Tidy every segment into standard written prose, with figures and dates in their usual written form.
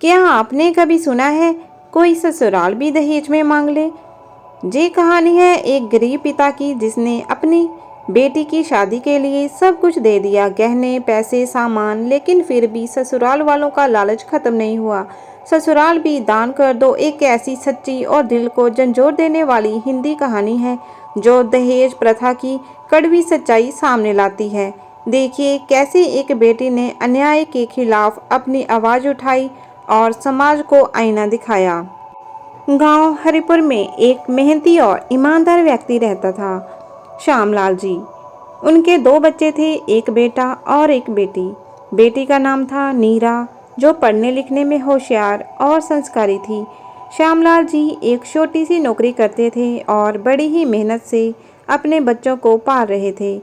क्या आपने कभी सुना है कोई ससुराल भी दहेज में मांग ले? ये कहानी है एक गरीब पिता की जिसने अपनी बेटी की शादी के लिए सब कुछ दे दिया, गहने, पैसे, सामान, लेकिन फिर भी ससुराल वालों का लालच खत्म नहीं हुआ। ससुराल भी दान कर दो एक ऐसी सच्ची और दिल को झंझोर देने वाली हिंदी कहानी है जो दहेज प्रथा की कड़वी सच्चाई सामने लाती है। देखिए कैसे एक बेटी ने अन्याय के खिलाफ अपनी आवाज़ उठाई और समाज को आईना दिखाया। गांव हरिपुर में एक मेहनती और ईमानदार व्यक्ति रहता था, श्यामलाल जी। उनके दो बच्चे थे, एक बेटा और एक बेटी। बेटी का नाम था नीरा, जो पढ़ने लिखने में होशियार और संस्कारी थी। श्यामलाल जी एक छोटी सी नौकरी करते थे और बड़ी ही मेहनत से अपने बच्चों को पाल रहे थे।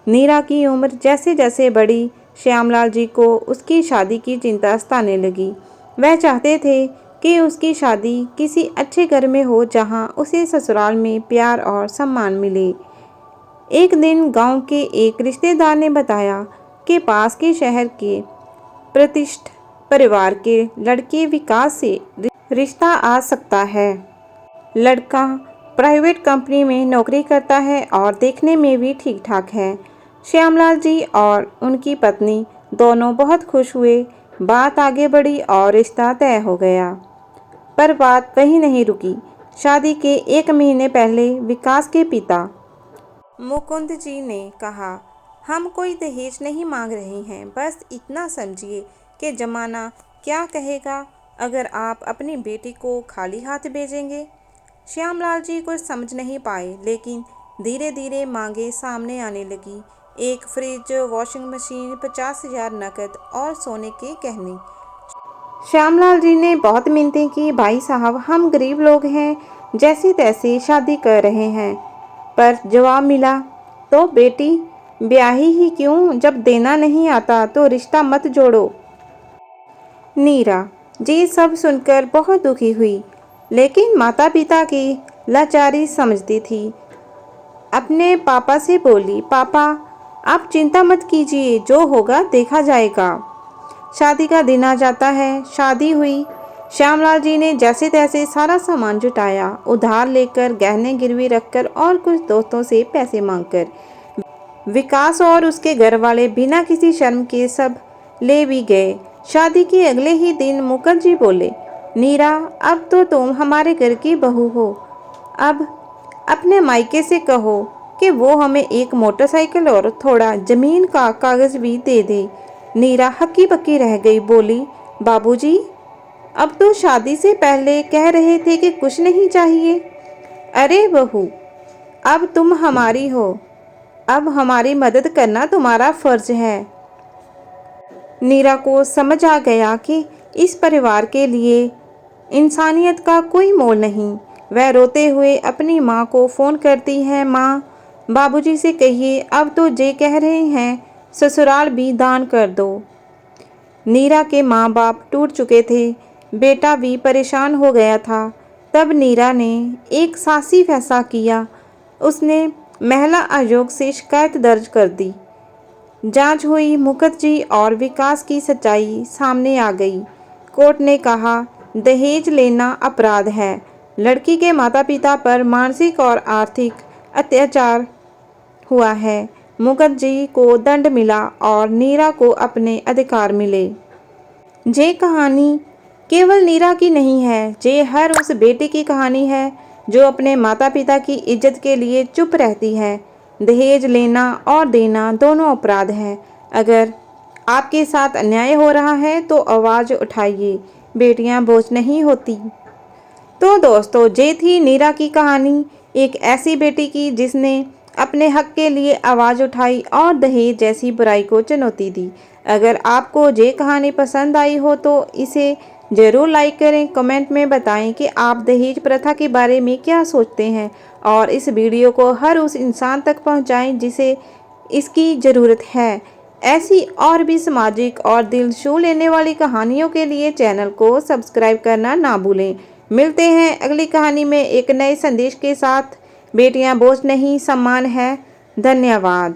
नीरा की उम्र जैसे जैसे बढ़ी, श्यामलाल जी को उसकी शादी की चिंता सताने लगी। वह चाहते थे कि उसकी शादी किसी अच्छे घर में हो जहां उसे ससुराल में प्यार और सम्मान मिले। एक दिन गांव के एक रिश्तेदार ने बताया कि पास के शहर के प्रतिष्ठित परिवार के लड़के विकास से रिश्ता आ सकता है। लड़का प्राइवेट कंपनी में नौकरी करता है और देखने में भी ठीक ठाक है। श्यामलाल जी और उनकी पत्नी दोनों बहुत खुश हुए। बात आगे बढ़ी और रिश्ता तय हो गया। पर बात वहीं नहीं रुकी। शादी के एक महीने पहले विकास के पिता मुकुंद जी ने कहा, हम कोई दहेज नहीं मांग रहे हैं, बस इतना समझिए कि जमाना क्या कहेगा अगर आप अपनी बेटी को खाली हाथ भेजेंगे। श्यामलाल जी कुछ समझ नहीं पाए, लेकिन धीरे धीरे मांगे सामने आने लगी। एक फ्रिज, वॉशिंग मशीन, 50,000 नकद और सोने के गहने। श्यामलाल जी ने बहुत मिन्नतें की, भाई साहब हम गरीब लोग हैं, जैसे तैसे शादी कर रहे हैं। पर जवाब मिला, तो बेटी ब्याही ही क्यों, जब देना नहीं आता तो रिश्ता मत जोड़ो। नीरा जी सब सुनकर बहुत दुखी हुई, लेकिन माता पिता की लाचारी समझती थी। अपने पापा से बोली, पापा आप चिंता मत कीजिए, जो होगा देखा जाएगा। शादी का दिन आ जाता है। शादी हुई। श्यामलाल जी ने जैसे तैसे सारा सामान जुटाया, उधार लेकर, गहने गिरवी रखकर और कुछ दोस्तों से पैसे मांगकर। विकास और उसके घर वाले बिना किसी शर्म के सब ले भी गए। शादी के अगले ही दिन मुकुंद जी बोले, नीरा अब तो तुम हमारे घर की बहू हो। अब अपने मायके से कहो कि वो हमें एक मोटरसाइकिल और थोड़ा जमीन का कागज भी दे दे। नीरा हक्की बक्की रह गई, बोली, बाबूजी अब तो शादी से पहले कह रहे थे कि कुछ नहीं चाहिए। अरे बहू, अब तुम हमारी हो, अब हमारी मदद करना तुम्हारा फर्ज है। नीरा को समझ आ गया कि इस परिवार के लिए इंसानियत का कोई मोल नहीं। वह रोते हुए अपनी माँ को फ़ोन करती है, माँ बाबूजी से कहिए अब तो जे कह रहे हैं ससुराल भी दान कर दो। नीरा के माँ बाप टूट चुके थे, बेटा भी परेशान हो गया था। तब नीरा ने एक साहसी फैसला किया। उसने महिला आयोग से शिकायत दर्ज कर दी। जांच हुई, मुकुंद जी और विकास की सच्चाई सामने आ गई। कोर्ट ने कहा, दहेज लेना अपराध है। लड़की के माता पिता पर मानसिक और आर्थिक अत्याचार हुआ है। मुकुंद जी को दंड मिला और नीरा को अपने अधिकार मिले। ये कहानी केवल नीरा की नहीं है, ये हर उस बेटी की कहानी है जो अपने माता पिता की इज्जत के लिए चुप रहती है। दहेज लेना और देना दोनों अपराध है। अगर आपके साथ अन्याय हो रहा है तो आवाज़ उठाइए, बेटियां बोझ नहीं होती। तो दोस्तों, ये थी नीरा की कहानी, एक ऐसी बेटी की जिसने अपने हक के लिए आवाज़ उठाई और दहेज जैसी बुराई को चुनौती दी। अगर आपको ये कहानी पसंद आई हो तो इसे ज़रूर लाइक करें, कमेंट में बताएं कि आप दहेज प्रथा के बारे में क्या सोचते हैं और इस वीडियो को हर उस इंसान तक पहुंचाएं जिसे इसकी ज़रूरत है। ऐसी और भी सामाजिक और दिल छू लेने वाली कहानियों के लिए चैनल को सब्सक्राइब करना ना भूलें। मिलते हैं अगली कहानी में एक नए संदेश के साथ। बेटियां बोझ नहीं, सम्मान है। धन्यवाद।